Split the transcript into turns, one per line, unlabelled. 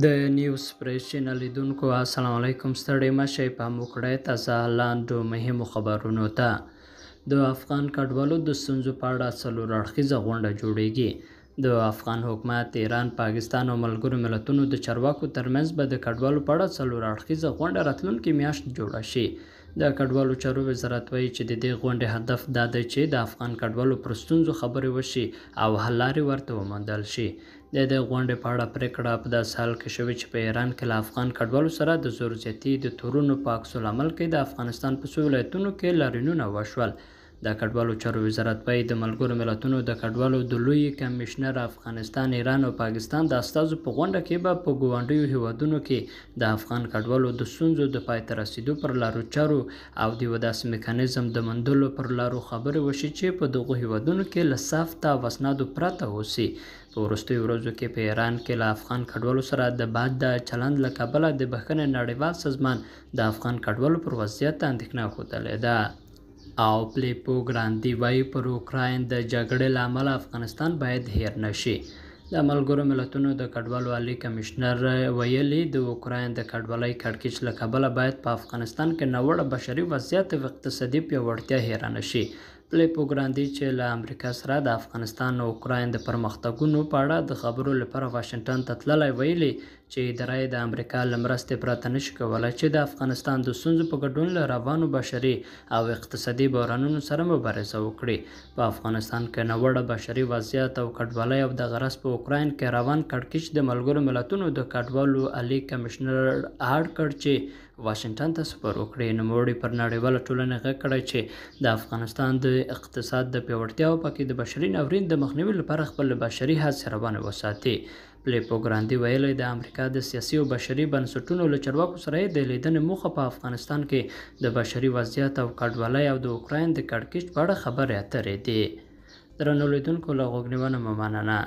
د نیوز پریس چینل لیدونکو السلام علیکم. ستړي مشئ، پام وکړئ تازه لاندو مهمو خبرونو ته. د افغان کډوالو د ستونزو په اړه څلور اړخیزه غونډه جوړیږي. د افغان حکومت، ایران، پاکستان او ملګرو ملتونو د چارواکو ترمنځ به د کډوالو په اړه څلور اړخیزه غونډه راتلونکې میاشت جوړه شي. د کډوالو چارو وزارت وایي چې د دې غونډې هدف دا دی چې د افغان کډوالو پر ستونزو خبرې وشي او حل لارې ورته وموندل شي. د دې غونډې په اړه پریکړه په داسې حال کې شوې چې په ایران کې له افغان کډوالو سره د زور زیاتي د تورونو په عکس العمل کې د افغانستان په څو ولایتونو کې لاریونونه وشول. د کډوالو چارو وزارت وایي د ملګرو ملتونو د کډوالو د لوی کمشنر افغانستان، ایران او پاکستان د استازو په غونډه کې به په ګاونډیو هیوادونو کې د افغان کډوالو د ستونزو د پای ته رسیدو پر لارو چارو او د یوه داسې میکانیزم د موندلو پر لارو خبرې وشي چې په دغو هیوادونو کې له سافته او اسنادو پرته اوسي. په وروستیو ورځو کې په ایران کې له افغان کډوالو سره د بد د چلند له کبله د بښنې نړیوال سازمان د افغان کډوالو پر وضعیت اندېښنه ښودلې ده. او فلیپو ګراندي وایي پر اوکراین د جګړې له امله افغانستان باید هیر نشي. د ملګرو ملتونو د کډوالو عالی کمشنر ویلي د اوکراین د کډوالۍ کړکېچ له کبله باید په افغانستان کې ناوړه بشري وضعیت او اقتصادي پیاوړتیا هیره نشي. فلیپو ګراندي چې له امریکا سره د افغانستان او اوکراین د پرمختګونو په اړه د خبرو لپاره واشنګټن ته تللی، ویلي چې اداره د امریکا له مرستې پرته نشي کولی چې د افغانستان د ستونزو په ګډون له روانو بشري او اقتصادي بحرانونو سره مبارزه وکړي. په افغانستان کې ناوړه بشري وضعیت او کډوالۍ او د غرض په اوکراین کې روان کړکېچ د ملګرو ملتونو د کډوالو عالی کمشنر اړ کړ چې واشنګټن ته سفر وکړي. نوموړي پر نړیواله ټولنې غږ کړی چې د افغانستان د اقتصاد د پیاوړتیا او پکې د بشري ناورین د مخنیوي لپاره خپل بشري هڅې روانې وساتي. فلیپو ګراندي ویلي د امریکا د سیاسي او بشري بنسټونو له چارواکو سره د لیدنې موخه په افغانستان کې د بشري وضعیت او کډوالۍ او د اوکراین د کړکېچ په اړه خبرې اترې دي. درنو لیدونکو له غوږ نیونه مو مننه.